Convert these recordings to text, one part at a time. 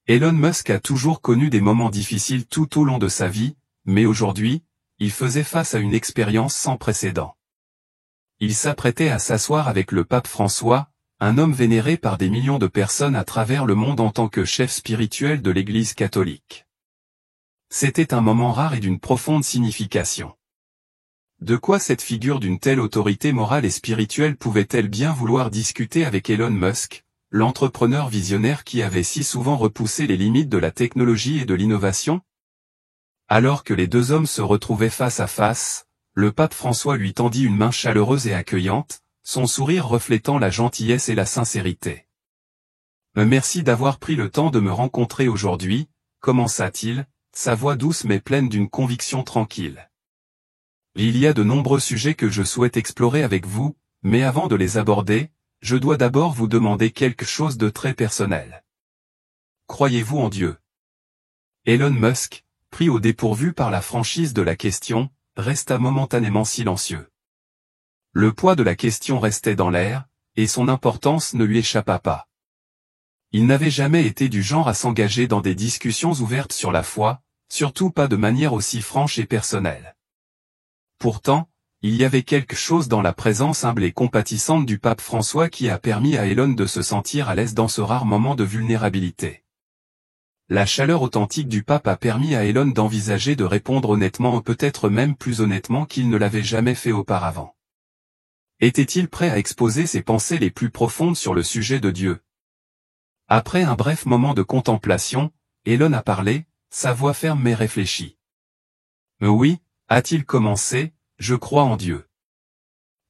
Elon Musk a toujours connu des moments difficiles tout au long de sa vie, mais aujourd'hui, il faisait face à une expérience sans précédent. Il s'apprêtait à s'asseoir avec le pape François, un homme vénéré par des millions de personnes à travers le monde en tant que chef spirituel de l'Église catholique. C'était un moment rare et d'une profonde signification. De quoi cette figure d'une telle autorité morale et spirituelle pouvait-elle bien vouloir discuter avec Elon Musk, l'entrepreneur visionnaire qui avait si souvent repoussé les limites de la technologie et de l'innovation? Alors que les deux hommes se retrouvaient face à face, le pape François lui tendit une main chaleureuse et accueillante, son sourire reflétant la gentillesse et la sincérité. « Merci d'avoir pris le temps de me rencontrer aujourd'hui », commença-t-il, sa voix douce mais pleine d'une conviction tranquille. « Il y a de nombreux sujets que je souhaite explorer avec vous, mais avant de les aborder, je dois d'abord vous demander quelque chose de très personnel. Croyez-vous en Dieu? » Elon Musk, pris au dépourvu par la franchise de la question, resta momentanément silencieux. Le poids de la question restait dans l'air, et son importance ne lui échappa pas. Il n'avait jamais été du genre à s'engager dans des discussions ouvertes sur la foi, surtout pas de manière aussi franche et personnelle. Pourtant, il y avait quelque chose dans la présence humble et compatissante du pape François qui a permis à Elon de se sentir à l'aise dans ce rare moment de vulnérabilité. La chaleur authentique du pape a permis à Elon d'envisager de répondre honnêtement ou peut-être même plus honnêtement qu'il ne l'avait jamais fait auparavant. Était-il prêt à exposer ses pensées les plus profondes sur le sujet de Dieu? Après un bref moment de contemplation, Elon a parlé, sa voix ferme mais réfléchie. « Oui, a-t-il commencé, je crois en Dieu.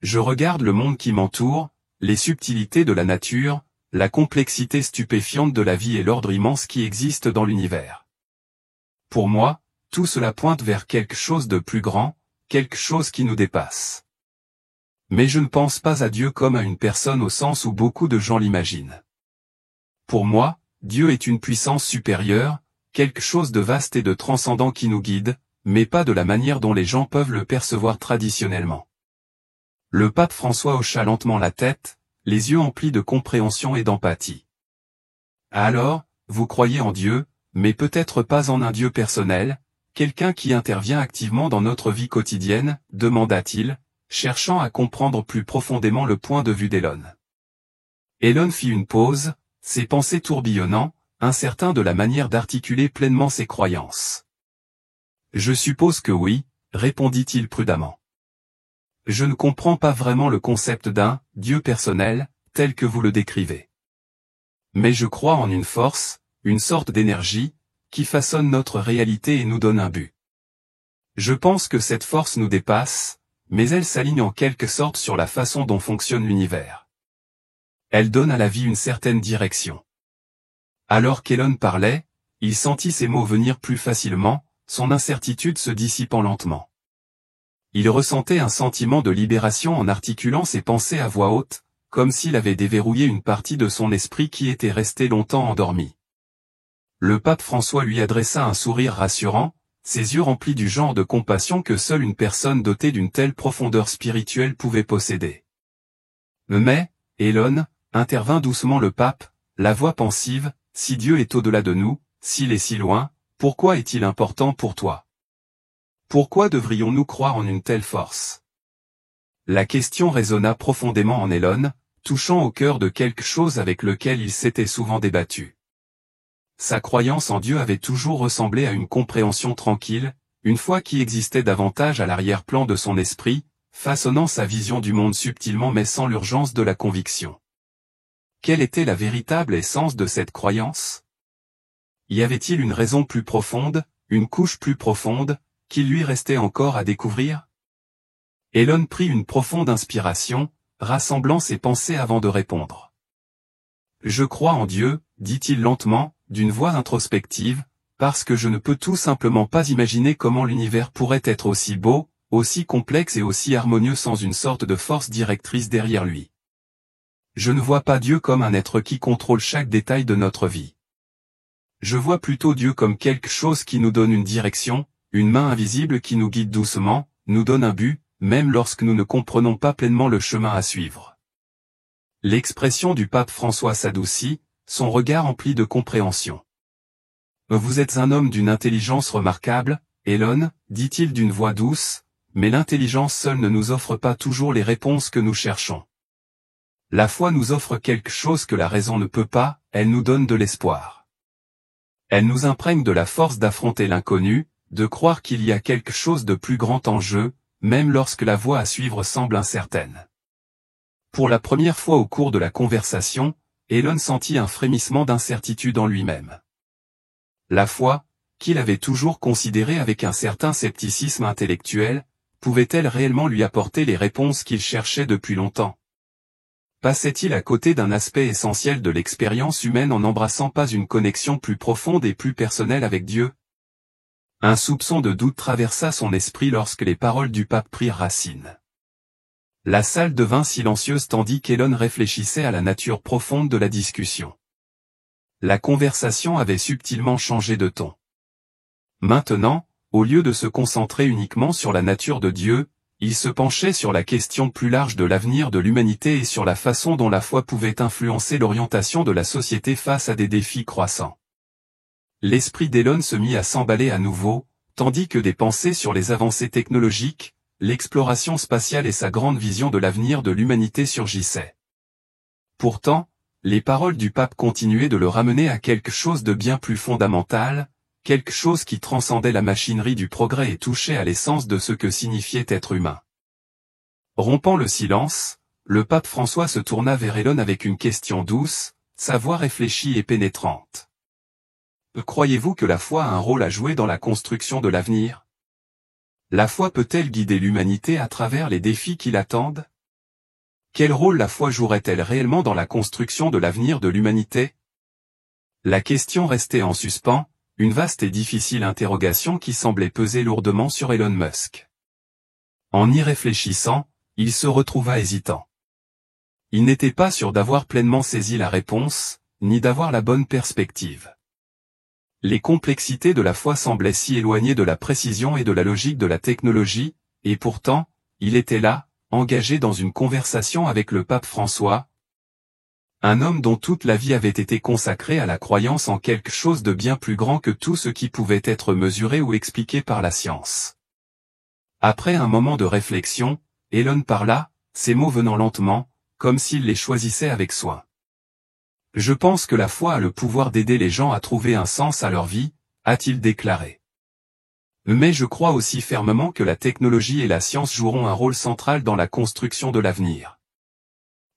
Je regarde le monde qui m'entoure, les subtilités de la nature, la complexité stupéfiante de la vie et l'ordre immense qui existe dans l'univers. Pour moi, tout cela pointe vers quelque chose de plus grand, quelque chose qui nous dépasse. Mais je ne pense pas à Dieu comme à une personne au sens où beaucoup de gens l'imaginent. Pour moi, Dieu est une puissance supérieure, quelque chose de vaste et de transcendant qui nous guide, mais pas de la manière dont les gens peuvent le percevoir traditionnellement. » Le pape François hocha lentement la tête, les yeux emplis de compréhension et d'empathie. « Alors, vous croyez en Dieu, mais peut-être pas en un Dieu personnel, quelqu'un qui intervient activement dans notre vie quotidienne ?» demanda-t-il, cherchant à comprendre plus profondément le point de vue d'Elon. Elon fit une pause, ses pensées tourbillonnant, incertain de la manière d'articuler pleinement ses croyances. « Je suppose que oui, » répondit-il prudemment. « Je ne comprends pas vraiment le concept d'un « Dieu personnel » tel que vous le décrivez. Mais je crois en une force, une sorte d'énergie, qui façonne notre réalité et nous donne un but. Je pense que cette force nous dépasse, mais elle s'aligne en quelque sorte sur la façon dont fonctionne l'univers. Elle donne à la vie une certaine direction. » Alors qu'Elon parlait, il sentit ses mots venir plus facilement, son incertitude se dissipant lentement. Il ressentait un sentiment de libération en articulant ses pensées à voix haute, comme s'il avait déverrouillé une partie de son esprit qui était restée longtemps endormie. Le pape François lui adressa un sourire rassurant, ses yeux remplis du genre de compassion que seule une personne dotée d'une telle profondeur spirituelle pouvait posséder. « Mais, Elon, » intervint doucement le pape, la voix pensive, « si Dieu est au-delà de nous, s'il est si loin, pourquoi est-il important pour toi? Pourquoi devrions-nous croire en une telle force ?» La question résonna profondément en Elon, touchant au cœur de quelque chose avec lequel il s'était souvent débattu. Sa croyance en Dieu avait toujours ressemblé à une compréhension tranquille, une foi qui existait davantage à l'arrière-plan de son esprit, façonnant sa vision du monde subtilement mais sans l'urgence de la conviction. Quelle était la véritable essence de cette croyance? Y avait-il une raison plus profonde, une couche plus profonde, qui lui restait encore à découvrir? Elon prit une profonde inspiration, rassemblant ses pensées avant de répondre. « Je crois en Dieu, » dit-il lentement, d'une voix introspective, « parce que je ne peux tout simplement pas imaginer comment l'univers pourrait être aussi beau, aussi complexe et aussi harmonieux sans une sorte de force directrice derrière lui. Je ne vois pas Dieu comme un être qui contrôle chaque détail de notre vie. Je vois plutôt Dieu comme quelque chose qui nous donne une direction, une main invisible qui nous guide doucement, nous donne un but, même lorsque nous ne comprenons pas pleinement le chemin à suivre. » L'expression du pape François s'adoucit, son regard empli de compréhension. Vous êtes un homme d'une intelligence remarquable, Elon, dit-il d'une voix douce, mais l'intelligence seule ne nous offre pas toujours les réponses que nous cherchons. La foi nous offre quelque chose que la raison ne peut pas, elle nous donne de l'espoir. Elle nous imprègne de la force d'affronter l'inconnu, de croire qu'il y a quelque chose de plus grand en jeu, même lorsque la voie à suivre semble incertaine. Pour la première fois au cours de la conversation, Elon sentit un frémissement d'incertitude en lui-même. La foi, qu'il avait toujours considérée avec un certain scepticisme intellectuel, pouvait-elle réellement lui apporter les réponses qu'il cherchait depuis longtemps? Passait-il à côté d'un aspect essentiel de l'expérience humaine en n'embrassant pas une connexion plus profonde et plus personnelle avec Dieu? Un soupçon de doute traversa son esprit lorsque les paroles du pape prirent racine. La salle devint silencieuse tandis qu'Elon réfléchissait à la nature profonde de la discussion. La conversation avait subtilement changé de ton. Maintenant, au lieu de se concentrer uniquement sur la nature de Dieu, il se penchait sur la question plus large de l'avenir de l'humanité et sur la façon dont la foi pouvait influencer l'orientation de la société face à des défis croissants. L'esprit d'Elon se mit à s'emballer à nouveau, tandis que des pensées sur les avancées technologiques, l'exploration spatiale et sa grande vision de l'avenir de l'humanité surgissaient. Pourtant, les paroles du pape continuaient de le ramener à quelque chose de bien plus fondamental, quelque chose qui transcendait la machinerie du progrès et touchait à l'essence de ce que signifiait être humain. Rompant le silence, le pape François se tourna vers Elon avec une question douce, sa voix réfléchie et pénétrante. Croyez-vous que la foi a un rôle à jouer dans la construction de l'avenir? La foi peut-elle guider l'humanité à travers les défis qui l'attendent? Quel rôle la foi jouerait-elle réellement dans la construction de l'avenir de l'humanité? La question restait en suspens, une vaste et difficile interrogation qui semblait peser lourdement sur Elon Musk. En y réfléchissant, il se retrouva hésitant. Il n'était pas sûr d'avoir pleinement saisi la réponse, ni d'avoir la bonne perspective. Les complexités de la foi semblaient si éloignées de la précision et de la logique de la technologie, et pourtant, il était là, engagé dans une conversation avec le pape François, un homme dont toute la vie avait été consacrée à la croyance en quelque chose de bien plus grand que tout ce qui pouvait être mesuré ou expliqué par la science. Après un moment de réflexion, Elon parla, ses mots venant lentement, comme s'il les choisissait avec soin. Je pense que la foi a le pouvoir d'aider les gens à trouver un sens à leur vie, a-t-il déclaré. Mais je crois aussi fermement que la technologie et la science joueront un rôle central dans la construction de l'avenir.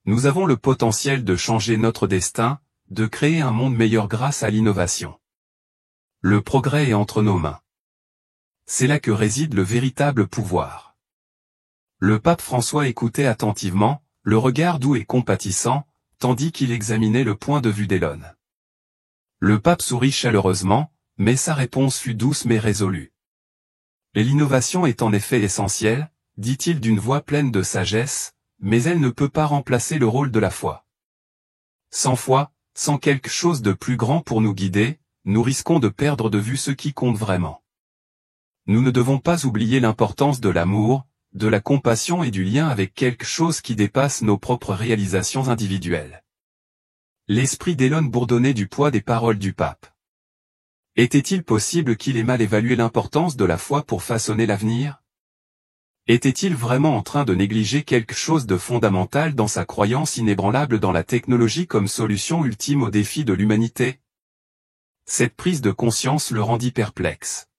Nous avons le potentiel de changer notre destin, de créer un monde meilleur grâce à l'innovation. Le progrès est entre nos mains. C'est là que réside le véritable pouvoir. Le pape François écoutait attentivement, le regard doux et compatissant, tandis qu'il examinait le point de vue d'Elon. Le pape sourit chaleureusement, mais sa réponse fut douce mais résolue. L'innovation est en effet essentielle, dit-il d'une voix pleine de sagesse, mais elle ne peut pas remplacer le rôle de la foi. Sans foi, sans quelque chose de plus grand pour nous guider, nous risquons de perdre de vue ce qui compte vraiment. Nous ne devons pas oublier l'importance de l'amour, de la compassion et du lien avec quelque chose qui dépasse nos propres réalisations individuelles. L'esprit d'Elon bourdonnait du poids des paroles du pape. Était-il possible qu'il ait mal évalué l'importance de la foi pour façonner l'avenir? Était-il vraiment en train de négliger quelque chose de fondamental dans sa croyance inébranlable dans la technologie comme solution ultime aux défis de l'humanité? Cette prise de conscience le rendit perplexe.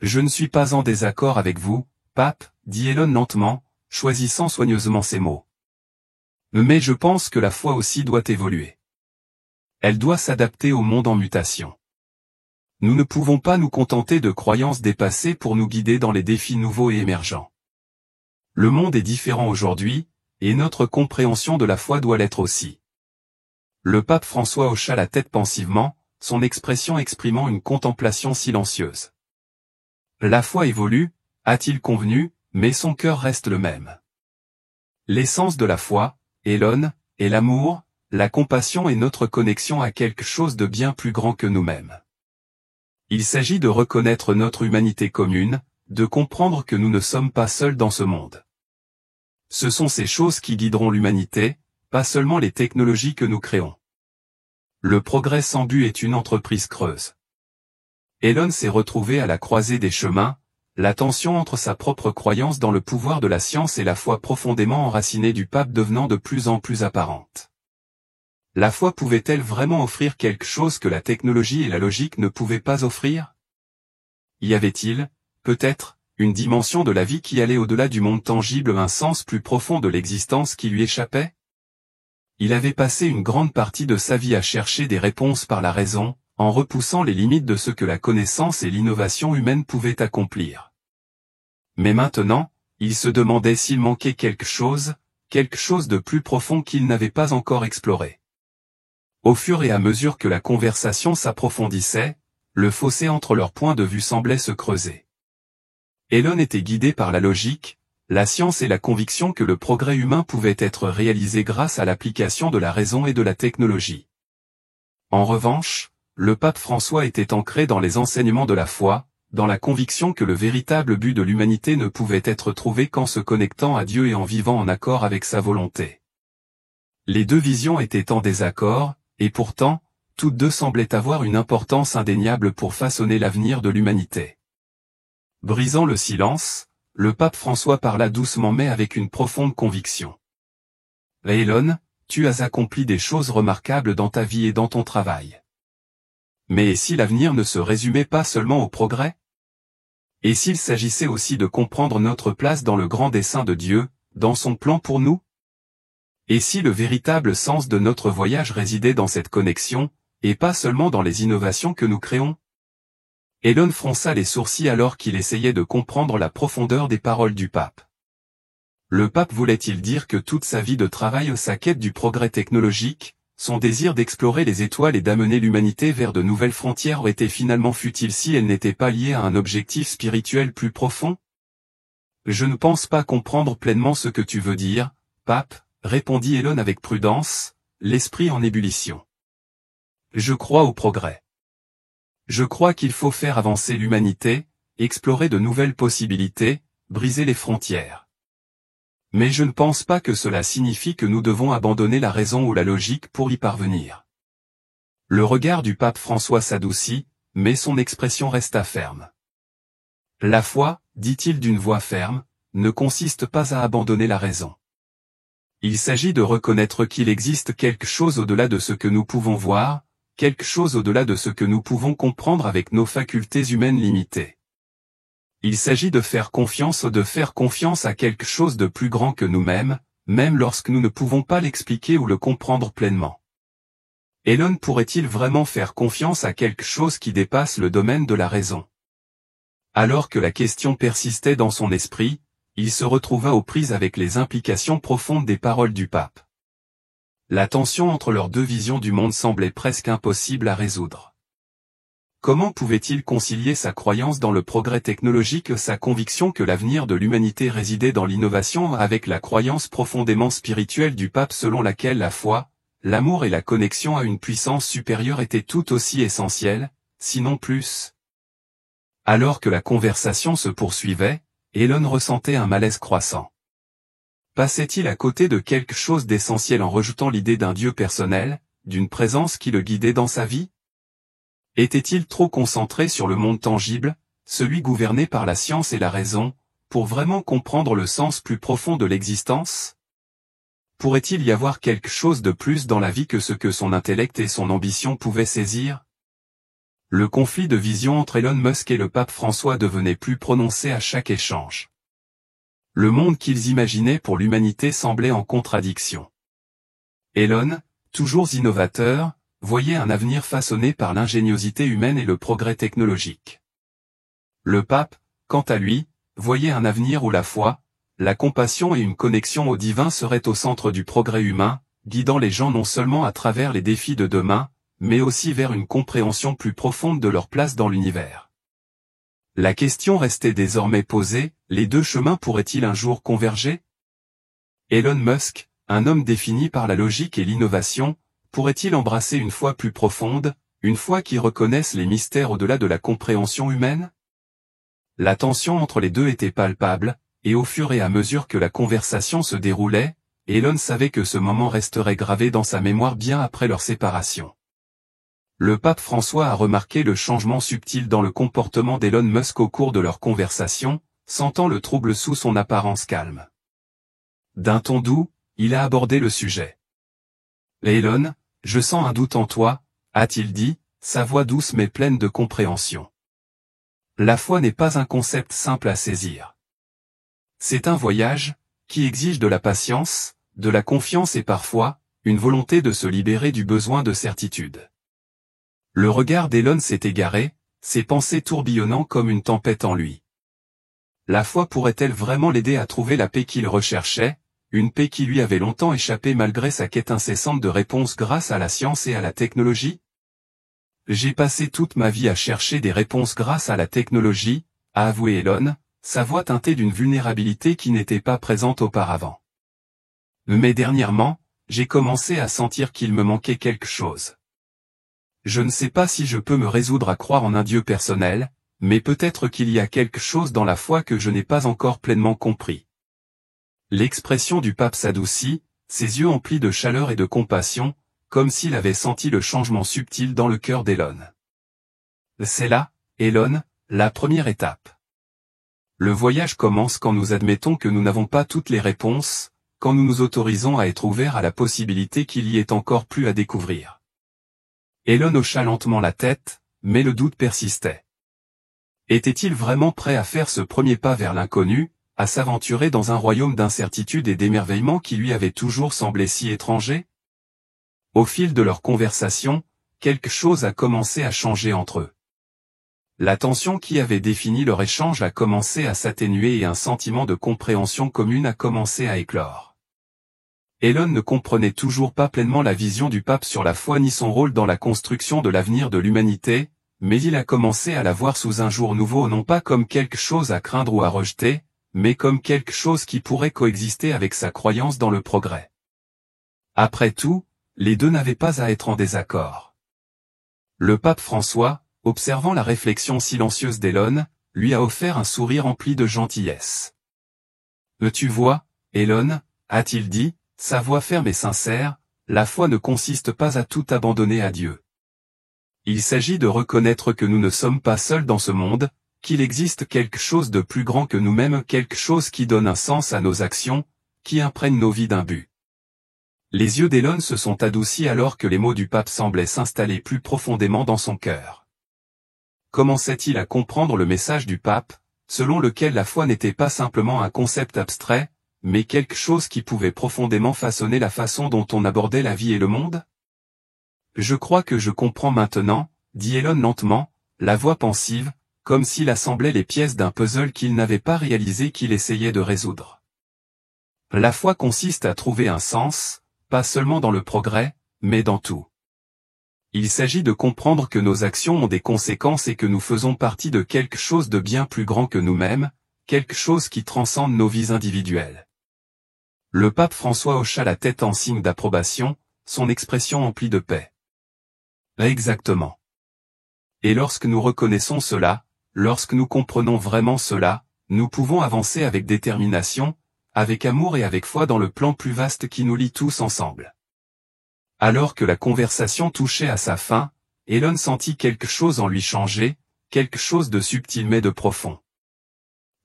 Je ne suis pas en désaccord avec vous, pape, dit Elon lentement, choisissant soigneusement ses mots. Mais je pense que la foi aussi doit évoluer. Elle doit s'adapter au monde en mutation. Nous ne pouvons pas nous contenter de croyances dépassées pour nous guider dans les défis nouveaux et émergents. Le monde est différent aujourd'hui, et notre compréhension de la foi doit l'être aussi. Le pape François hocha la tête pensivement, son expression exprimant une contemplation silencieuse. La foi évolue, a-t-il convenu, mais son cœur reste le même. L'essence de la foi, Elon, est l'amour, la compassion et notre connexion à quelque chose de bien plus grand que nous-mêmes. Il s'agit de reconnaître notre humanité commune, de comprendre que nous ne sommes pas seuls dans ce monde. Ce sont ces choses qui guideront l'humanité, pas seulement les technologies que nous créons. Le progrès sans but est une entreprise creuse. Elon s'est retrouvé à la croisée des chemins, la tension entre sa propre croyance dans le pouvoir de la science et la foi profondément enracinée du pape devenant de plus en plus apparente. La foi pouvait-elle vraiment offrir quelque chose que la technologie et la logique ne pouvaient pas offrir? Y avait-il, peut-être, une dimension de la vie qui allait au-delà du monde tangible, un sens plus profond de l'existence qui lui échappait? Il avait passé une grande partie de sa vie à chercher des réponses par la raison, en repoussant les limites de ce que la connaissance et l'innovation humaine pouvaient accomplir. Mais maintenant, il se demandait s'il manquait quelque chose de plus profond qu'il n'avait pas encore exploré. Au fur et à mesure que la conversation s'approfondissait, le fossé entre leurs points de vue semblait se creuser. Elon était guidé par la logique, la science et la conviction que le progrès humain pouvait être réalisé grâce à l'application de la raison et de la technologie. En revanche, le pape François était ancré dans les enseignements de la foi, dans la conviction que le véritable but de l'humanité ne pouvait être trouvé qu'en se connectant à Dieu et en vivant en accord avec sa volonté. Les deux visions étaient en désaccord, et pourtant, toutes deux semblaient avoir une importance indéniable pour façonner l'avenir de l'humanité. Brisant le silence, le pape François parla doucement mais avec une profonde conviction. « Elon, tu as accompli des choses remarquables dans ta vie et dans ton travail. Mais et si l'avenir ne se résumait pas seulement au progrès? Et s'il s'agissait aussi de comprendre notre place dans le grand dessein de Dieu, dans son plan pour nous? Et si le véritable sens de notre voyage résidait dans cette connexion, et pas seulement dans les innovations que nous créons? » Elon fronça les sourcils alors qu'il essayait de comprendre la profondeur des paroles du pape. Le pape voulait-il dire que toute sa vie de travail, sa quête du progrès technologique, son désir d'explorer les étoiles et d'amener l'humanité vers de nouvelles frontières était finalement futile si elle n'était pas liée à un objectif spirituel plus profond? Je ne pense pas comprendre pleinement ce que tu veux dire, pape, répondit Elon avec prudence, l'esprit en ébullition. Je crois au progrès. Je crois qu'il faut faire avancer l'humanité, explorer de nouvelles possibilités, briser les frontières. Mais je ne pense pas que cela signifie que nous devons abandonner la raison ou la logique pour y parvenir. Le regard du pape François s'adoucit, mais son expression resta ferme. La foi, dit-il d'une voix ferme, ne consiste pas à abandonner la raison. Il s'agit de reconnaître qu'il existe quelque chose au-delà de ce que nous pouvons voir, quelque chose au-delà de ce que nous pouvons comprendre avec nos facultés humaines limitées. Il s'agit de faire confiance à quelque chose de plus grand que nous-mêmes, même lorsque nous ne pouvons pas l'expliquer ou le comprendre pleinement. Elon pourrait-il vraiment faire confiance à quelque chose qui dépasse le domaine de la raison? Alors que la question persistait dans son esprit, il se retrouva aux prises avec les implications profondes des paroles du pape. La tension entre leurs deux visions du monde semblait presque impossible à résoudre. Comment pouvait-il concilier sa croyance dans le progrès technologique, sa conviction que l'avenir de l'humanité résidait dans l'innovation avec la croyance profondément spirituelle du pape selon laquelle la foi, l'amour et la connexion à une puissance supérieure étaient tout aussi essentielles, sinon plus? Alors que la conversation se poursuivait, Elon ressentait un malaise croissant. Passait-il à côté de quelque chose d'essentiel en rejetant l'idée d'un Dieu personnel, d'une présence qui le guidait dans sa vie? Était-il trop concentré sur le monde tangible, celui gouverné par la science et la raison, pour vraiment comprendre le sens plus profond de l'existence? Pourrait-il y avoir quelque chose de plus dans la vie que ce que son intellect et son ambition pouvaient saisir? Le conflit de vision entre Elon Musk et le pape François devenait plus prononcé à chaque échange. Le monde qu'ils imaginaient pour l'humanité semblait en contradiction. Elon, toujours innovateur, voyait un avenir façonné par l'ingéniosité humaine et le progrès technologique. Le pape, quant à lui, voyait un avenir où la foi, la compassion et une connexion au divin seraient au centre du progrès humain, guidant les gens non seulement à travers les défis de demain, mais aussi vers une compréhension plus profonde de leur place dans l'univers. La question restait désormais posée, les deux chemins pourraient-ils un jour converger? Elon Musk, un homme défini par la logique et l'innovation, pourrait-il embrasser une foi plus profonde, une foi qui reconnaisse les mystères au-delà de la compréhension humaine? La tension entre les deux était palpable, et au fur et à mesure que la conversation se déroulait, Elon savait que ce moment resterait gravé dans sa mémoire bien après leur séparation. le pape François a remarqué le changement subtil dans le comportement d'Elon Musk au cours de leur conversation, sentant le trouble sous son apparence calme. D'un ton doux, il a abordé le sujet. « Elon, je sens un doute en toi », a-t-il dit, sa voix douce mais pleine de compréhension. La foi n'est pas un concept simple à saisir. C'est un voyage, qui exige de la patience, de la confiance et parfois, une volonté de se libérer du besoin de certitude. Le regard d'Elon s'est égaré, ses pensées tourbillonnant comme une tempête en lui. La foi pourrait-elle vraiment l'aider à trouver la paix qu'il recherchait, une paix qui lui avait longtemps échappé malgré sa quête incessante de réponses grâce à la science et à la technologie ? J'ai passé toute ma vie à chercher des réponses grâce à la technologie, a avoué Elon, sa voix teintée d'une vulnérabilité qui n'était pas présente auparavant. Mais dernièrement, j'ai commencé à sentir qu'il me manquait quelque chose. Je ne sais pas si je peux me résoudre à croire en un Dieu personnel, mais peut-être qu'il y a quelque chose dans la foi que je n'ai pas encore pleinement compris. L'expression du pape s'adoucit, ses yeux emplis de chaleur et de compassion, comme s'il avait senti le changement subtil dans le cœur d'Elon. C'est là, Elon, la première étape. Le voyage commence quand nous admettons que nous n'avons pas toutes les réponses, quand nous nous autorisons à être ouverts à la possibilité qu'il y ait encore plus à découvrir. Elon hocha lentement la tête, mais le doute persistait. Était-il vraiment prêt à faire ce premier pas vers l'inconnu, à s'aventurer dans un royaume d'incertitude et d'émerveillement qui lui avait toujours semblé si étranger ? Au fil de leur conversation, quelque chose a commencé à changer entre eux. La tension qui avait défini leur échange a commencé à s'atténuer et un sentiment de compréhension commune a commencé à éclore. Elon ne comprenait toujours pas pleinement la vision du pape sur la foi ni son rôle dans la construction de l'avenir de l'humanité, mais il a commencé à la voir sous un jour nouveau non pas comme quelque chose à craindre ou à rejeter, mais comme quelque chose qui pourrait coexister avec sa croyance dans le progrès. Après tout, les deux n'avaient pas à être en désaccord. Le pape François, observant la réflexion silencieuse d'Elon, lui a offert un sourire empli de gentillesse. « Tu vois, Elon, a-t-il dit, sa voix ferme et sincère, la foi ne consiste pas à tout abandonner à Dieu. Il s'agit de reconnaître que nous ne sommes pas seuls dans ce monde, qu'il existe quelque chose de plus grand que nous-mêmes, quelque chose qui donne un sens à nos actions, qui imprègne nos vies d'un but. » Les yeux d'Elon se sont adoucis alors que les mots du pape semblaient s'installer plus profondément dans son cœur. Commençait-il à comprendre le message du pape, selon lequel la foi n'était pas simplement un concept abstrait, mais quelque chose qui pouvait profondément façonner la façon dont on abordait la vie et le monde ? Je crois que je comprends maintenant, dit Elon lentement, la voix pensive, comme s'il assemblait les pièces d'un puzzle qu'il n'avait pas réalisé qu'il essayait de résoudre. La foi consiste à trouver un sens, pas seulement dans le progrès, mais dans tout. Il s'agit de comprendre que nos actions ont des conséquences et que nous faisons partie de quelque chose de bien plus grand que nous-mêmes, quelque chose qui transcende nos vies individuelles. Le pape François hocha la tête en signe d'approbation, son expression emplie de paix. Exactement. Et lorsque nous reconnaissons cela, lorsque nous comprenons vraiment cela, nous pouvons avancer avec détermination, avec amour et avec foi dans le plan plus vaste qui nous lie tous ensemble. Alors que la conversation touchait à sa fin, Elon sentit quelque chose en lui changer, quelque chose de subtil mais de profond.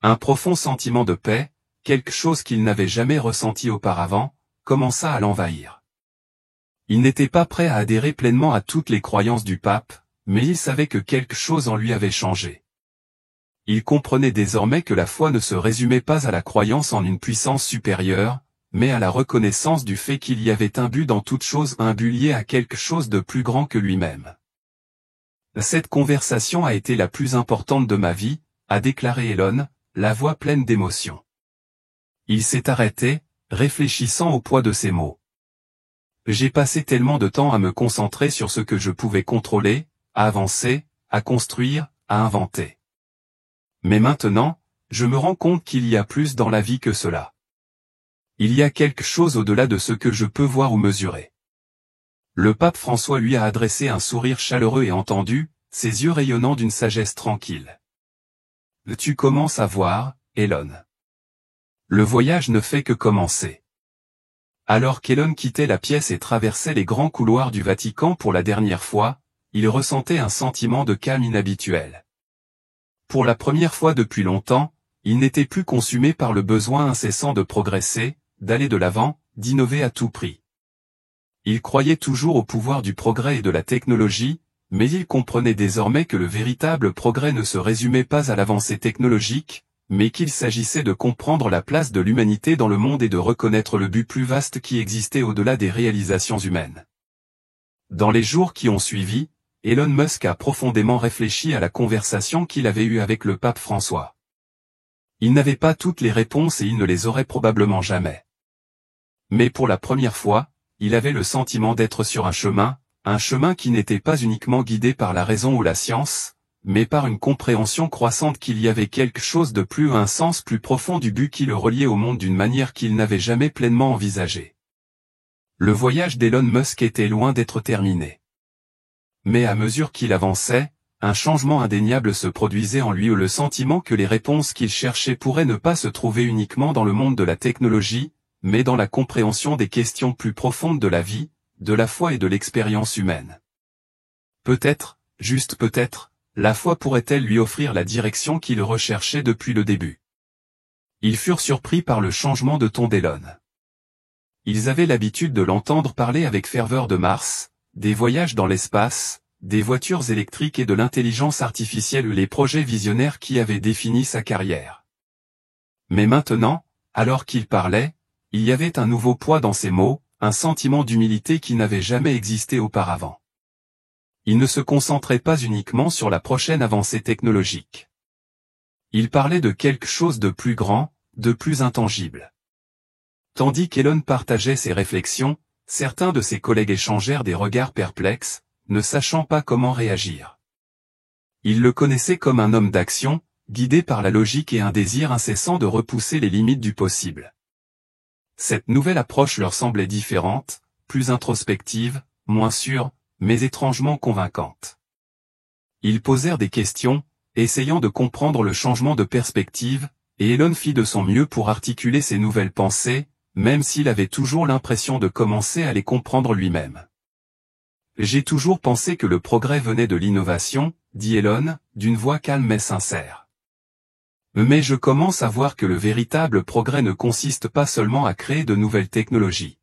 Un profond sentiment de paix, quelque chose qu'il n'avait jamais ressenti auparavant, commença à l'envahir. Il n'était pas prêt à adhérer pleinement à toutes les croyances du pape, mais il savait que quelque chose en lui avait changé. Il comprenait désormais que la foi ne se résumait pas à la croyance en une puissance supérieure, mais à la reconnaissance du fait qu'il y avait un but dans toute chose, un but lié à quelque chose de plus grand que lui-même. Cette conversation a été la plus importante de ma vie, a déclaré Elon, la voix pleine d'émotion. Il s'est arrêté, réfléchissant au poids de ses mots. J'ai passé tellement de temps à me concentrer sur ce que je pouvais contrôler, à avancer, à construire, à inventer. Mais maintenant, je me rends compte qu'il y a plus dans la vie que cela. Il y a quelque chose au-delà de ce que je peux voir ou mesurer. Le pape François lui a adressé un sourire chaleureux et entendu, ses yeux rayonnant d'une sagesse tranquille. Tu commences à voir, Elon. Le voyage ne fait que commencer. Alors qu'Elon quittait la pièce et traversait les grands couloirs du Vatican pour la dernière fois, il ressentait un sentiment de calme inhabituel. Pour la première fois depuis longtemps, il n'était plus consumé par le besoin incessant de progresser, d'aller de l'avant, d'innover à tout prix. Il croyait toujours au pouvoir du progrès et de la technologie, mais il comprenait désormais que le véritable progrès ne se résumait pas à l'avancée technologique, mais qu'il s'agissait de comprendre la place de l'humanité dans le monde et de reconnaître le but plus vaste qui existait au-delà des réalisations humaines. Dans les jours qui ont suivi, Elon Musk a profondément réfléchi à la conversation qu'il avait eue avec le pape François. Il n'avait pas toutes les réponses et il ne les aurait probablement jamais. Mais pour la première fois, il avait le sentiment d'être sur un chemin qui n'était pas uniquement guidé par la raison ou la science, mais par une compréhension croissante qu'il y avait quelque chose de plus, un sens plus profond du but qui le reliait au monde d'une manière qu'il n'avait jamais pleinement envisagée. Le voyage d'Elon Musk était loin d'être terminé. Mais à mesure qu'il avançait, un changement indéniable se produisait en lui, le sentiment que les réponses qu'il cherchait pourraient ne pas se trouver uniquement dans le monde de la technologie, mais dans la compréhension des questions plus profondes de la vie, de la foi et de l'expérience humaine. Peut-être, juste peut-être, la foi pourrait-elle lui offrir la direction qu'il recherchait depuis le début. Ils furent surpris par le changement de ton d'Elon. Ils avaient l'habitude de l'entendre parler avec ferveur de Mars, des voyages dans l'espace, des voitures électriques et de l'intelligence artificielle, les projets visionnaires qui avaient défini sa carrière. Mais maintenant, alors qu'il parlait, il y avait un nouveau poids dans ses mots, un sentiment d'humilité qui n'avait jamais existé auparavant. Il ne se concentrait pas uniquement sur la prochaine avancée technologique. Il parlait de quelque chose de plus grand, de plus intangible. Tandis qu'Elon partageait ses réflexions, certains de ses collègues échangèrent des regards perplexes, ne sachant pas comment réagir. Ils le connaissaient comme un homme d'action, guidé par la logique et un désir incessant de repousser les limites du possible. Cette nouvelle approche leur semblait différente, plus introspective, moins sûre, mais étrangement convaincante. Ils posèrent des questions, essayant de comprendre le changement de perspective, et Elon fit de son mieux pour articuler ses nouvelles pensées, même s'il avait toujours l'impression de commencer à les comprendre lui-même. J'ai toujours pensé que le progrès venait de l'innovation, dit Elon, d'une voix calme mais sincère. Mais je commence à voir que le véritable progrès ne consiste pas seulement à créer de nouvelles technologies.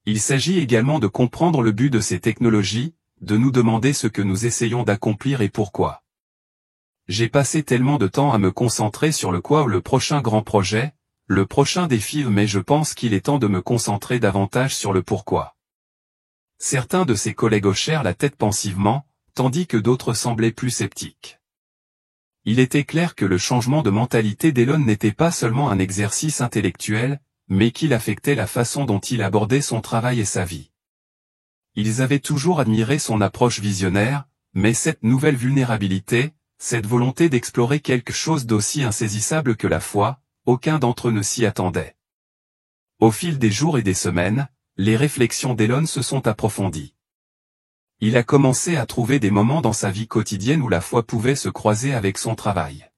Il s'agit également de comprendre le but de ces technologies, de nous demander ce que nous essayons d'accomplir et pourquoi. J'ai passé tellement de temps à me concentrer sur le quoi ou le prochain grand projet, le prochain défi, mais je pense qu'il est temps de me concentrer davantage sur le pourquoi. Certains de ses collègues hochèrent la tête pensivement, tandis que d'autres semblaient plus sceptiques. Il était clair que le changement de mentalité d'Elon n'était pas seulement un exercice intellectuel, mais qu'il affectait la façon dont il abordait son travail et sa vie. Ils avaient toujours admiré son approche visionnaire, mais cette nouvelle vulnérabilité, cette volonté d'explorer quelque chose d'aussi insaisissable que la foi, aucun d'entre eux ne s'y attendait. Au fil des jours et des semaines, les réflexions d'Elon se sont approfondies. Il a commencé à trouver des moments dans sa vie quotidienne où la foi pouvait se croiser avec son travail.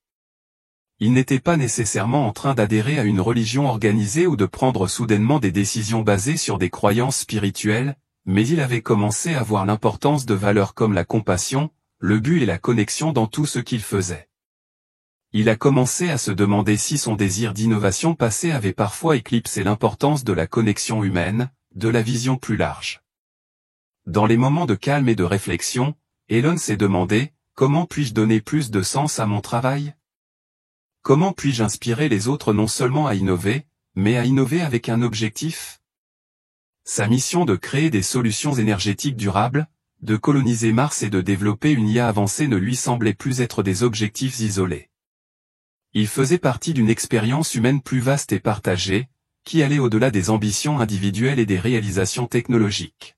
Il n'était pas nécessairement en train d'adhérer à une religion organisée ou de prendre soudainement des décisions basées sur des croyances spirituelles, mais il avait commencé à voir l'importance de valeurs comme la compassion, le but et la connexion dans tout ce qu'il faisait. Il a commencé à se demander si son désir d'innovation passé avait parfois éclipsé l'importance de la connexion humaine, de la vision plus large. Dans les moments de calme et de réflexion, Elon s'est demandé, comment puis-je donner plus de sens à mon travail ? Comment puis-je inspirer les autres non seulement à innover, mais à innover avec un objectif ? Sa mission de créer des solutions énergétiques durables, de coloniser Mars et de développer une IA avancée ne lui semblait plus être des objectifs isolés. Il faisait partie d'une expérience humaine plus vaste et partagée, qui allait au-delà des ambitions individuelles et des réalisations technologiques.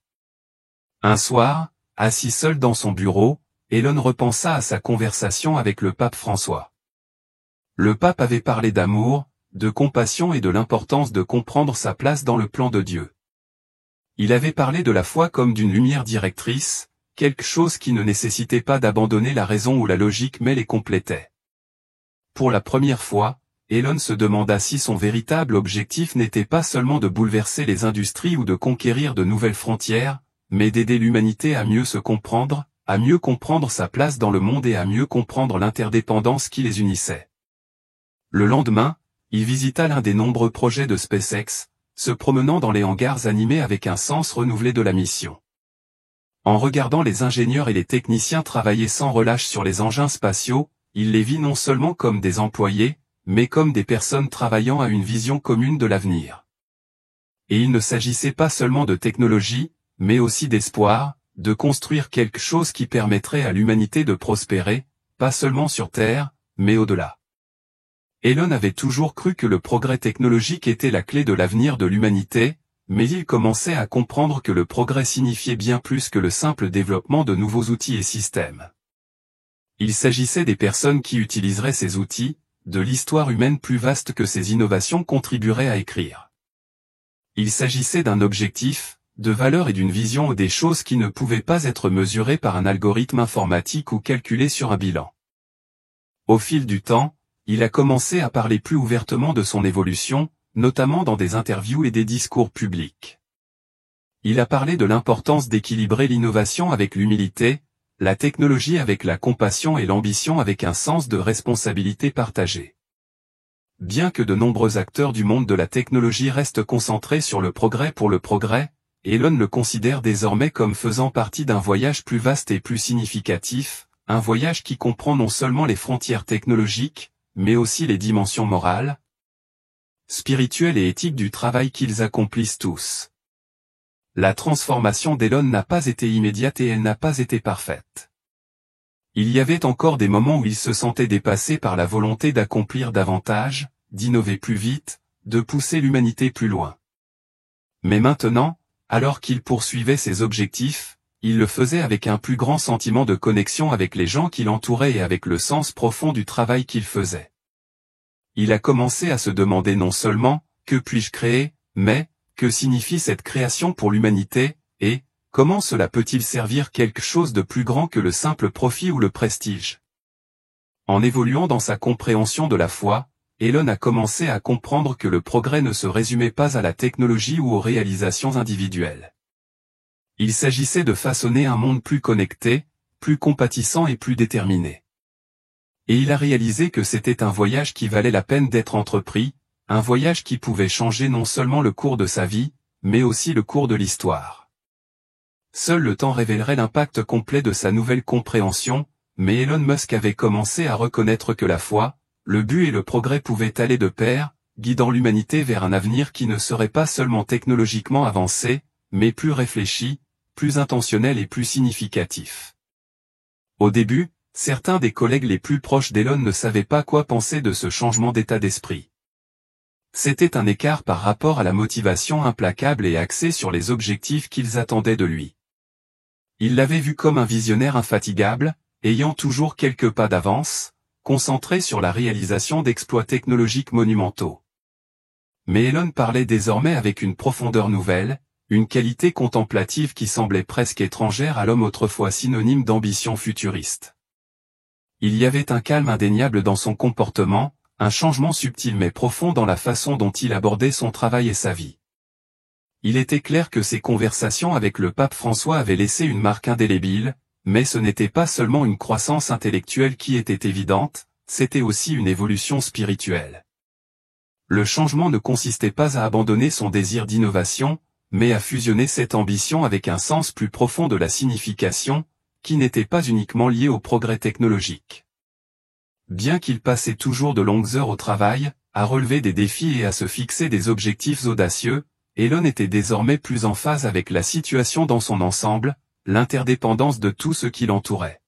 Un soir, assis seul dans son bureau, Elon repensa à sa conversation avec le pape François. Le pape avait parlé d'amour, de compassion et de l'importance de comprendre sa place dans le plan de Dieu. Il avait parlé de la foi comme d'une lumière directrice, quelque chose qui ne nécessitait pas d'abandonner la raison ou la logique mais les complétait. Pour la première fois, Elon se demanda si son véritable objectif n'était pas seulement de bouleverser les industries ou de conquérir de nouvelles frontières, mais d'aider l'humanité à mieux se comprendre, à mieux comprendre sa place dans le monde et à mieux comprendre l'interdépendance qui les unissait. Le lendemain, il visita l'un des nombreux projets de SpaceX, se promenant dans les hangars animés avec un sens renouvelé de la mission. En regardant les ingénieurs et les techniciens travailler sans relâche sur les engins spatiaux, il les vit non seulement comme des employés, mais comme des personnes travaillant à une vision commune de l'avenir. Et il ne s'agissait pas seulement de technologie, mais aussi d'espoir, de construire quelque chose qui permettrait à l'humanité de prospérer, pas seulement sur Terre, mais au-delà. Elon avait toujours cru que le progrès technologique était la clé de l'avenir de l'humanité, mais il commençait à comprendre que le progrès signifiait bien plus que le simple développement de nouveaux outils et systèmes. Il s'agissait des personnes qui utiliseraient ces outils, de l'histoire humaine plus vaste que ces innovations contribueraient à écrire. Il s'agissait d'un objectif, de valeur et d'une vision des choses qui ne pouvaient pas être mesurées par un algorithme informatique ou calculées sur un bilan. Au fil du temps, il a commencé à parler plus ouvertement de son évolution, notamment dans des interviews et des discours publics. Il a parlé de l'importance d'équilibrer l'innovation avec l'humilité, la technologie avec la compassion et l'ambition avec un sens de responsabilité partagée. Bien que de nombreux acteurs du monde de la technologie restent concentrés sur le progrès pour le progrès, Elon le considère désormais comme faisant partie d'un voyage plus vaste et plus significatif, un voyage qui comprend non seulement les frontières technologiques, mais aussi les dimensions morales, spirituelles et éthiques du travail qu'ils accomplissent tous. La transformation d'Elon n'a pas été immédiate et elle n'a pas été parfaite. Il y avait encore des moments où il se sentait dépassé par la volonté d'accomplir davantage, d'innover plus vite, de pousser l'humanité plus loin. Mais maintenant, alors qu'il poursuivait ses objectifs, il le faisait avec un plus grand sentiment de connexion avec les gens qui l'entouraient et avec le sens profond du travail qu'il faisait. Il a commencé à se demander non seulement « que puis-je créer ?», mais « que signifie cette création pour l'humanité ?» et « comment cela peut-il servir quelque chose de plus grand que le simple profit ou le prestige ?» En évoluant dans sa compréhension de la foi, Elon a commencé à comprendre que le progrès ne se résumait pas à la technologie ou aux réalisations individuelles. Il s'agissait de façonner un monde plus connecté, plus compatissant et plus déterminé. Et il a réalisé que c'était un voyage qui valait la peine d'être entrepris, un voyage qui pouvait changer non seulement le cours de sa vie, mais aussi le cours de l'histoire. Seul le temps révélerait l'impact complet de sa nouvelle compréhension, mais Elon Musk avait commencé à reconnaître que la foi, le but et le progrès pouvaient aller de pair, guidant l'humanité vers un avenir qui ne serait pas seulement technologiquement avancé, mais plus réfléchi, plus intentionnel et plus significatif. Au début, certains des collègues les plus proches d'Elon ne savaient pas quoi penser de ce changement d'état d'esprit. C'était un écart par rapport à la motivation implacable et axée sur les objectifs qu'ils attendaient de lui. Ils l'avaient vu comme un visionnaire infatigable, ayant toujours quelques pas d'avance, concentré sur la réalisation d'exploits technologiques monumentaux. Mais Elon parlait désormais avec une profondeur nouvelle, une qualité contemplative qui semblait presque étrangère à l'homme autrefois synonyme d'ambition futuriste. Il y avait un calme indéniable dans son comportement, un changement subtil mais profond dans la façon dont il abordait son travail et sa vie. Il était clair que ses conversations avec le pape François avaient laissé une marque indélébile, mais ce n'était pas seulement une croissance intellectuelle qui était évidente, c'était aussi une évolution spirituelle. Le changement ne consistait pas à abandonner son désir d'innovation, mais à fusionner cette ambition avec un sens plus profond de la signification, qui n'était pas uniquement lié au progrès technologique. Bien qu'il passait toujours de longues heures au travail, à relever des défis et à se fixer des objectifs audacieux, Elon était désormais plus en phase avec la situation dans son ensemble, l'interdépendance de tout ce qui l'entourait.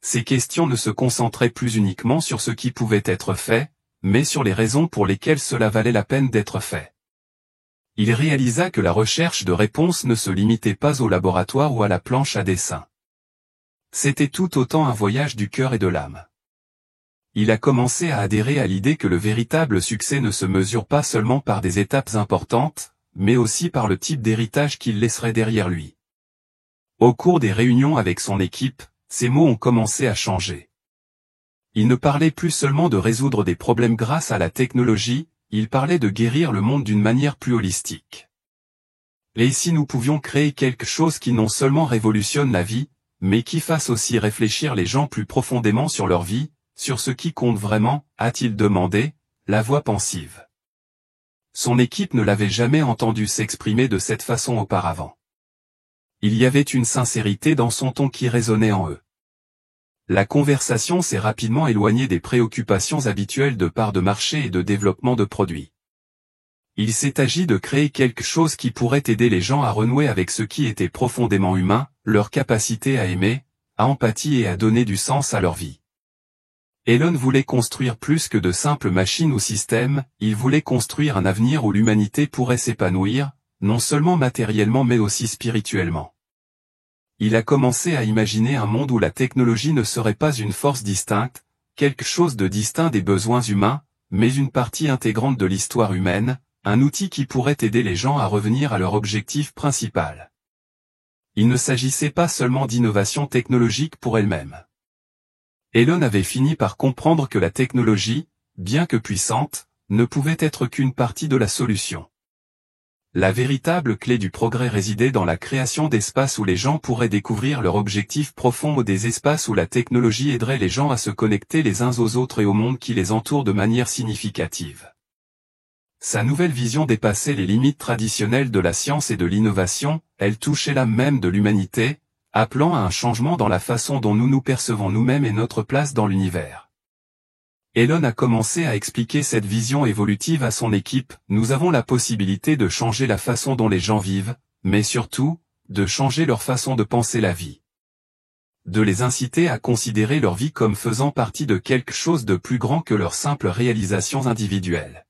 Ces questions ne se concentraient plus uniquement sur ce qui pouvait être fait, mais sur les raisons pour lesquelles cela valait la peine d'être fait. Il réalisa que la recherche de réponses ne se limitait pas au laboratoire ou à la planche à dessin. C'était tout autant un voyage du cœur et de l'âme. Il a commencé à adhérer à l'idée que le véritable succès ne se mesure pas seulement par des étapes importantes, mais aussi par le type d'héritage qu'il laisserait derrière lui. Au cours des réunions avec son équipe, ses mots ont commencé à changer. Il ne parlait plus seulement de résoudre des problèmes grâce à la technologie, il parlait de guérir le monde d'une manière plus holistique. Et si nous pouvions créer quelque chose qui non seulement révolutionne la vie, mais qui fasse aussi réfléchir les gens plus profondément sur leur vie, sur ce qui compte vraiment, a-t-il demandé, la voix pensive. Son équipe ne l'avait jamais entendu s'exprimer de cette façon auparavant. Il y avait une sincérité dans son ton qui résonnait en eux. La conversation s'est rapidement éloignée des préoccupations habituelles de part de marché et de développement de produits. Il s'est agi de créer quelque chose qui pourrait aider les gens à renouer avec ce qui était profondément humain, leur capacité à aimer, à empathie et à donner du sens à leur vie. Elon voulait construire plus que de simples machines ou systèmes, il voulait construire un avenir où l'humanité pourrait s'épanouir, non seulement matériellement mais aussi spirituellement. Il a commencé à imaginer un monde où la technologie ne serait pas une force distincte, quelque chose de distinct des besoins humains, mais une partie intégrante de l'histoire humaine, un outil qui pourrait aider les gens à revenir à leur objectif principal. Il ne s'agissait pas seulement d'innovation technologique pour elle-même. Elon avait fini par comprendre que la technologie, bien que puissante, ne pouvait être qu'une partie de la solution. La véritable clé du progrès résidait dans la création d'espaces où les gens pourraient découvrir leur objectif profond ou des espaces où la technologie aiderait les gens à se connecter les uns aux autres et au monde qui les entoure de manière significative. Sa nouvelle vision dépassait les limites traditionnelles de la science et de l'innovation, elle touchait l'âme même de l'humanité, appelant à un changement dans la façon dont nous nous percevons nous-mêmes et notre place dans l'univers. Elon a commencé à expliquer cette vision évolutive à son équipe, nous avons la possibilité de changer la façon dont les gens vivent, mais surtout, de changer leur façon de penser la vie. De les inciter à considérer leur vie comme faisant partie de quelque chose de plus grand que leurs simples réalisations individuelles.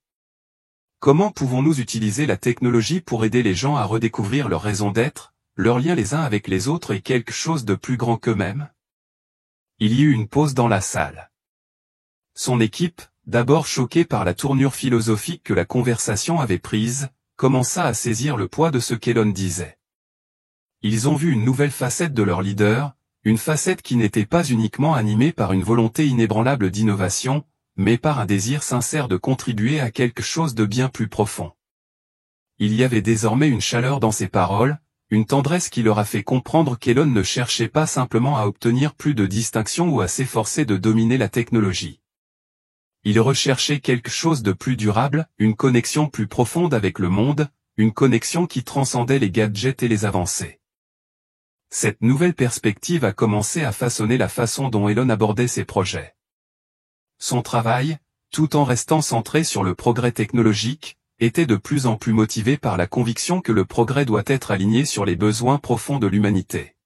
Comment pouvons-nous utiliser la technologie pour aider les gens à redécouvrir leur raison d'être, leurs liens les uns avec les autres et quelque chose de plus grand qu'eux-mêmes? Il y eut une pause dans la salle. Son équipe, d'abord choquée par la tournure philosophique que la conversation avait prise, commença à saisir le poids de ce qu'Elon disait. Ils ont vu une nouvelle facette de leur leader, une facette qui n'était pas uniquement animée par une volonté inébranlable d'innovation, mais par un désir sincère de contribuer à quelque chose de bien plus profond. Il y avait désormais une chaleur dans ses paroles, une tendresse qui leur a fait comprendre qu'Elon ne cherchait pas simplement à obtenir plus de distinction ou à s'efforcer de dominer la technologie. Il recherchait quelque chose de plus durable, une connexion plus profonde avec le monde, une connexion qui transcendait les gadgets et les avancées. Cette nouvelle perspective a commencé à façonner la façon dont Elon abordait ses projets. Son travail, tout en restant centré sur le progrès technologique, était de plus en plus motivé par la conviction que le progrès doit être aligné sur les besoins profonds de l'humanité.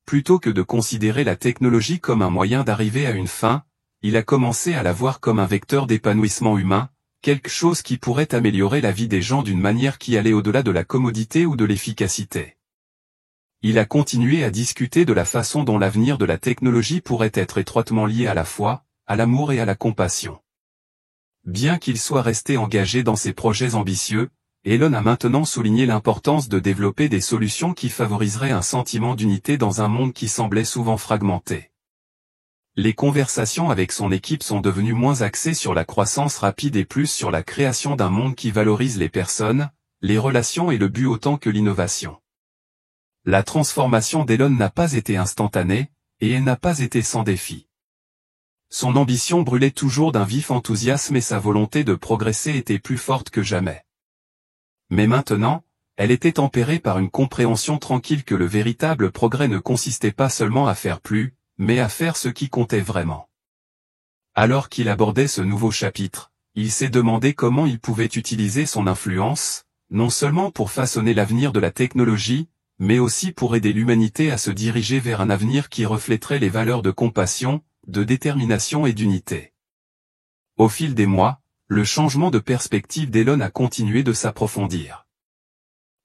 Plutôt que de considérer la technologie comme un moyen d'arriver à une fin, il a commencé à la voir comme un vecteur d'épanouissement humain, quelque chose qui pourrait améliorer la vie des gens d'une manière qui allait au-delà de la commodité ou de l'efficacité. Il a continué à discuter de la façon dont l'avenir de la technologie pourrait être étroitement lié à la foi, à l'amour et à la compassion. Bien qu'il soit resté engagé dans ses projets ambitieux, Elon a maintenant souligné l'importance de développer des solutions qui favoriseraient un sentiment d'unité dans un monde qui semblait souvent fragmenté. Les conversations avec son équipe sont devenues moins axées sur la croissance rapide et plus sur la création d'un monde qui valorise les personnes, les relations et le but autant que l'innovation. La transformation d'Elon n'a pas été instantanée, et elle n'a pas été sans défi. Son ambition brûlait toujours d'un vif enthousiasme et sa volonté de progresser était plus forte que jamais. Mais maintenant, elle était tempérée par une compréhension tranquille que le véritable progrès ne consistait pas seulement à faire plus, mais à faire ce qui comptait vraiment. Alors qu'il abordait ce nouveau chapitre, il s'est demandé comment il pouvait utiliser son influence, non seulement pour façonner l'avenir de la technologie, mais aussi pour aider l'humanité à se diriger vers un avenir qui reflèterait les valeurs de compassion, de détermination et d'unité. Au fil des mois, le changement de perspective d'Elon a continué de s'approfondir.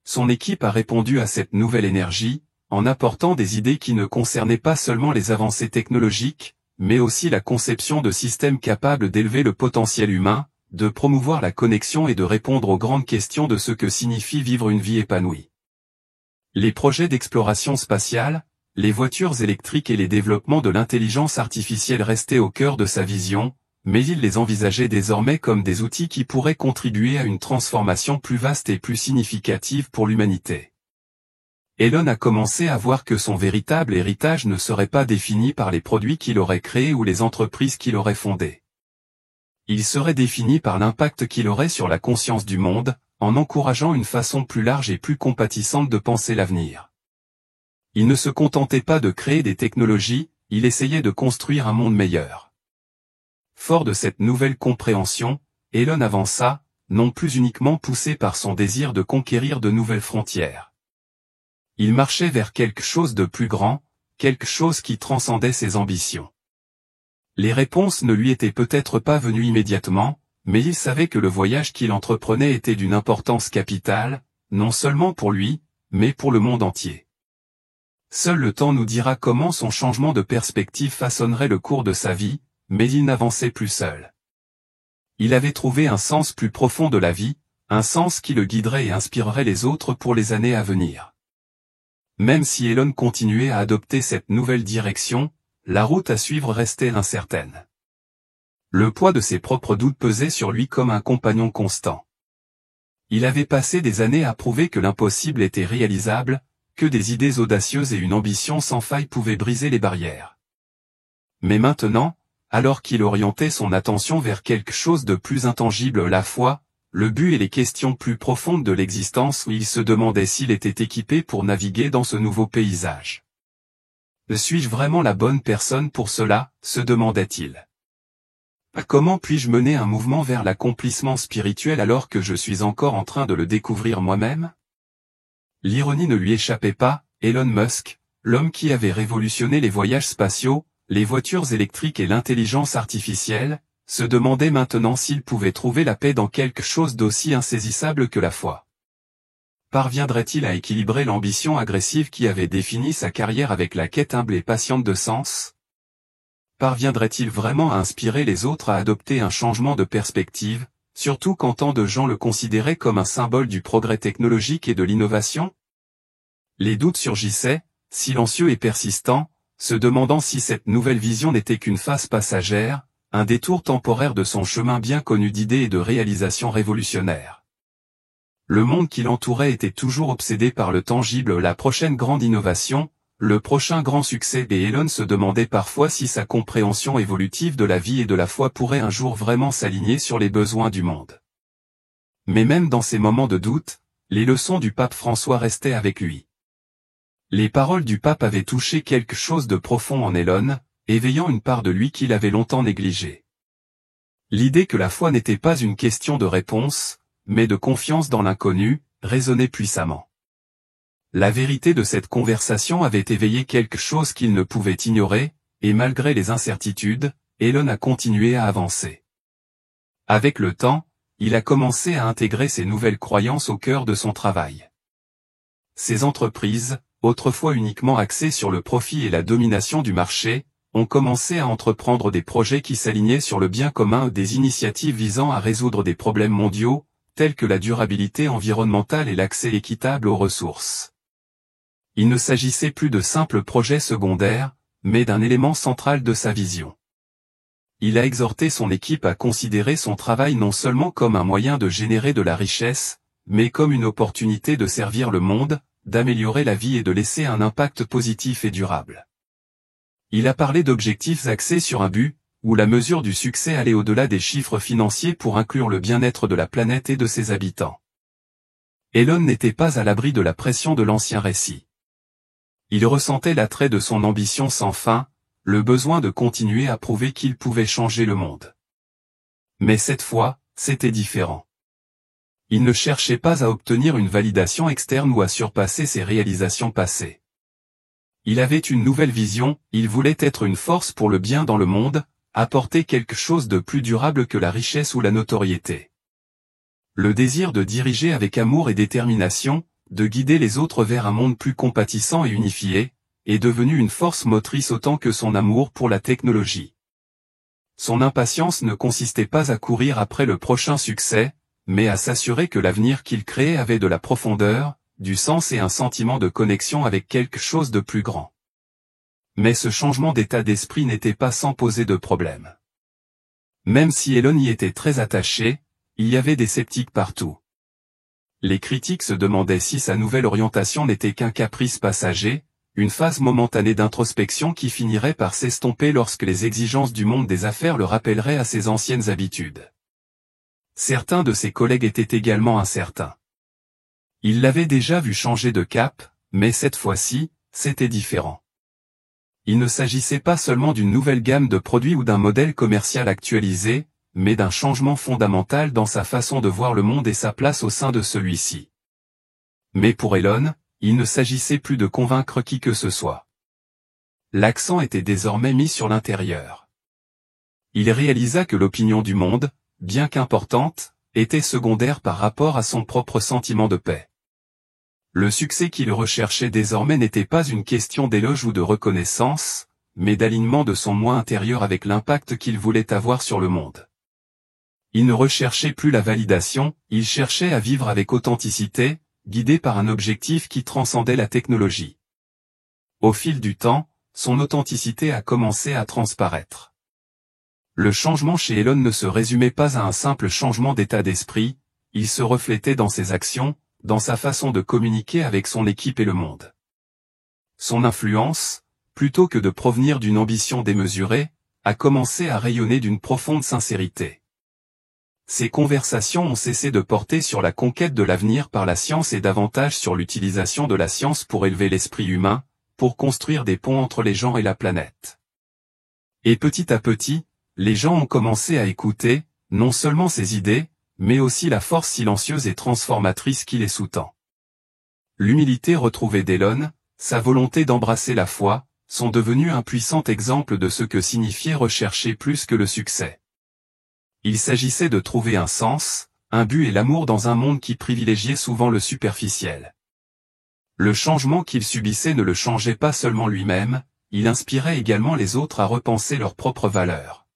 Son équipe a répondu à cette nouvelle énergie, en apportant des idées qui ne concernaient pas seulement les avancées technologiques, mais aussi la conception de systèmes capables d'élever le potentiel humain, de promouvoir la connexion et de répondre aux grandes questions de ce que signifie vivre une vie épanouie. Les projets d'exploration spatiale, les voitures électriques et les développements de l'intelligence artificielle restaient au cœur de sa vision, mais il les envisageait désormais comme des outils qui pourraient contribuer à une transformation plus vaste et plus significative pour l'humanité. Elon a commencé à voir que son véritable héritage ne serait pas défini par les produits qu'il aurait créés ou les entreprises qu'il aurait fondées. Il serait défini par l'impact qu'il aurait sur la conscience du monde, en encourageant une façon plus large et plus compatissante de penser l'avenir. Il ne se contentait pas de créer des technologies, il essayait de construire un monde meilleur. Fort de cette nouvelle compréhension, Elon avança, non plus uniquement poussé par son désir de conquérir de nouvelles frontières. Il marchait vers quelque chose de plus grand, quelque chose qui transcendait ses ambitions. Les réponses ne lui étaient peut-être pas venues immédiatement, mais il savait que le voyage qu'il entreprenait était d'une importance capitale, non seulement pour lui, mais pour le monde entier. Seul le temps nous dira comment son changement de perspective façonnerait le cours de sa vie, mais il n'avançait plus seul. Il avait trouvé un sens plus profond de la vie, un sens qui le guiderait et inspirerait les autres pour les années à venir. Même si Elon continuait à adopter cette nouvelle direction, la route à suivre restait incertaine. Le poids de ses propres doutes pesait sur lui comme un compagnon constant. Il avait passé des années à prouver que l'impossible était réalisable, que des idées audacieuses et une ambition sans faille pouvaient briser les barrières. Mais maintenant, alors qu'il orientait son attention vers quelque chose de plus intangible, la foi, le but et les questions plus profondes de l'existence, où il se demandait s'il était équipé pour naviguer dans ce nouveau paysage. Suis-je vraiment la bonne personne pour cela, se demandait-il. Comment puis-je mener un mouvement vers l'accomplissement spirituel alors que je suis encore en train de le découvrir moi-même? L'ironie ne lui échappait pas, Elon Musk, l'homme qui avait révolutionné les voyages spatiaux, les voitures électriques et l'intelligence artificielle, se demandait maintenant s'il pouvait trouver la paix dans quelque chose d'aussi insaisissable que la foi. Parviendrait-il à équilibrer l'ambition agressive qui avait défini sa carrière avec la quête humble et patiente de sens? Parviendrait-il vraiment à inspirer les autres à adopter un changement de perspective, surtout quand tant de gens le considéraient comme un symbole du progrès technologique et de l'innovation? Les doutes surgissaient, silencieux et persistants, se demandant si cette nouvelle vision n'était qu'une phase passagère, un détour temporaire de son chemin bien connu d'idées et de réalisations révolutionnaires. Le monde qui l'entourait était toujours obsédé par le tangible, la prochaine grande innovation, le prochain grand succès, et Elon se demandait parfois si sa compréhension évolutive de la vie et de la foi pourrait un jour vraiment s'aligner sur les besoins du monde. Mais même dans ces moments de doute, les leçons du pape François restaient avec lui. Les paroles du pape avaient touché quelque chose de profond en Elon, éveillant une part de lui qu'il avait longtemps négligée. L'idée que la foi n'était pas une question de réponse, mais de confiance dans l'inconnu, résonnait puissamment. La vérité de cette conversation avait éveillé quelque chose qu'il ne pouvait ignorer, et malgré les incertitudes, Elon a continué à avancer. Avec le temps, il a commencé à intégrer ces nouvelles croyances au cœur de son travail. Ses entreprises, autrefois uniquement axées sur le profit et la domination du marché, ont commencé à entreprendre des projets qui s'alignaient sur le bien commun, des initiatives visant à résoudre des problèmes mondiaux, tels que la durabilité environnementale et l'accès équitable aux ressources. Il ne s'agissait plus de simples projets secondaires, mais d'un élément central de sa vision. Il a exhorté son équipe à considérer son travail non seulement comme un moyen de générer de la richesse, mais comme une opportunité de servir le monde, d'améliorer la vie et de laisser un impact positif et durable. Il a parlé d'objectifs axés sur un but, où la mesure du succès allait au-delà des chiffres financiers pour inclure le bien-être de la planète et de ses habitants. Elon n'était pas à l'abri de la pression de l'ancien récit. Il ressentait l'attrait de son ambition sans fin, le besoin de continuer à prouver qu'il pouvait changer le monde. Mais cette fois, c'était différent. Il ne cherchait pas à obtenir une validation externe ou à surpasser ses réalisations passées. Il avait une nouvelle vision, il voulait être une force pour le bien dans le monde, apporter quelque chose de plus durable que la richesse ou la notoriété. Le désir de diriger avec amour et détermination, de guider les autres vers un monde plus compatissant et unifié, est devenu une force motrice autant que son amour pour la technologie. Son impatience ne consistait pas à courir après le prochain succès, mais à s'assurer que l'avenir qu'il créait avait de la profondeur, du sens et un sentiment de connexion avec quelque chose de plus grand. Mais ce changement d'état d'esprit n'était pas sans poser de problème. Même si Elon y était très attaché, il y avait des sceptiques partout. Les critiques se demandaient si sa nouvelle orientation n'était qu'un caprice passager, une phase momentanée d'introspection qui finirait par s'estomper lorsque les exigences du monde des affaires le rappelleraient à ses anciennes habitudes. Certains de ses collègues étaient également incertains. Ils l'avaient déjà vu changer de cap, mais cette fois-ci, c'était différent. Il ne s'agissait pas seulement d'une nouvelle gamme de produits ou d'un modèle commercial actualisé, mais d'un changement fondamental dans sa façon de voir le monde et sa place au sein de celui-ci. Mais pour Elon, il ne s'agissait plus de convaincre qui que ce soit. L'accent était désormais mis sur l'intérieur. Il réalisa que l'opinion du monde, bien qu'importante, était secondaire par rapport à son propre sentiment de paix. Le succès qu'il recherchait désormais n'était pas une question d'éloge ou de reconnaissance, mais d'alignement de son moi intérieur avec l'impact qu'il voulait avoir sur le monde. Il ne recherchait plus la validation, il cherchait à vivre avec authenticité, guidé par un objectif qui transcendait la technologie. Au fil du temps, son authenticité a commencé à transparaître. Le changement chez Elon ne se résumait pas à un simple changement d'état d'esprit, il se reflétait dans ses actions, dans sa façon de communiquer avec son équipe et le monde. Son influence, plutôt que de provenir d'une ambition démesurée, a commencé à rayonner d'une profonde sincérité. Ces conversations ont cessé de porter sur la conquête de l'avenir par la science et davantage sur l'utilisation de la science pour élever l'esprit humain, pour construire des ponts entre les gens et la planète. Et petit à petit, les gens ont commencé à écouter, non seulement ses idées, mais aussi la force silencieuse et transformatrice qui les sous-tend. L'humilité retrouvée d'Elon, sa volonté d'embrasser la foi, sont devenus un puissant exemple de ce que signifiait rechercher plus que le succès. Il s'agissait de trouver un sens, un but et l'amour dans un monde qui privilégiait souvent le superficiel. Le changement qu'il subissait ne le changeait pas seulement lui-même, il inspirait également les autres à repenser leurs propres valeurs.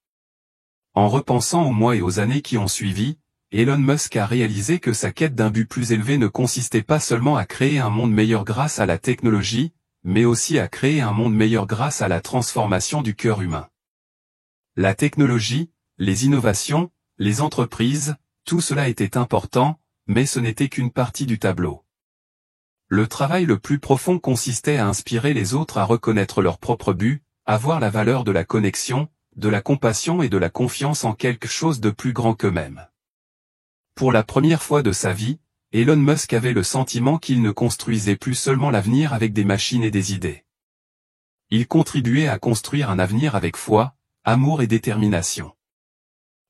En repensant aux mois et aux années qui ont suivi, Elon Musk a réalisé que sa quête d'un but plus élevé ne consistait pas seulement à créer un monde meilleur grâce à la technologie, mais aussi à créer un monde meilleur grâce à la transformation du cœur humain. La technologie, les innovations, les entreprises, tout cela était important, mais ce n'était qu'une partie du tableau. Le travail le plus profond consistait à inspirer les autres à reconnaître leur propre but, à voir la valeur de la connexion, de la compassion et de la confiance en quelque chose de plus grand qu'eux-mêmes. Pour la première fois de sa vie, Elon Musk avait le sentiment qu'il ne construisait plus seulement l'avenir avec des machines et des idées. Il contribuait à construire un avenir avec foi, amour et détermination.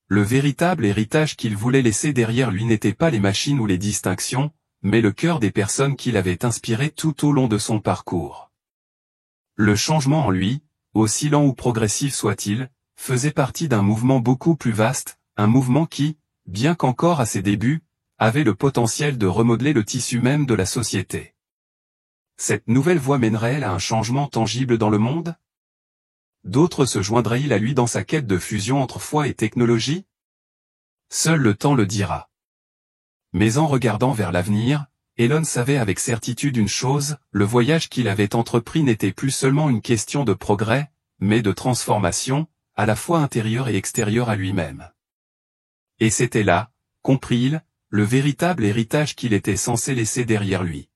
Le véritable héritage qu'il voulait laisser derrière lui n'était pas les machines ou les distinctions, mais le cœur des personnes qu'il avait inspirées tout au long de son parcours. Le changement en lui, aussi lent ou progressif soit-il, faisait partie d'un mouvement beaucoup plus vaste, un mouvement qui, bien qu'encore à ses débuts, avait le potentiel de remodeler le tissu même de la société. Cette nouvelle voie mènerait-elle à un changement tangible dans le monde ? D'autres se joindraient-ils à lui dans sa quête de fusion entre foi et technologie ? Seul le temps le dira. Mais en regardant vers l'avenir, Elon savait avec certitude une chose, le voyage qu'il avait entrepris n'était plus seulement une question de progrès, mais de transformation, à la fois intérieure et extérieure à lui-même. Et c'était là, comprit-il, le véritable héritage qu'il était censé laisser derrière lui.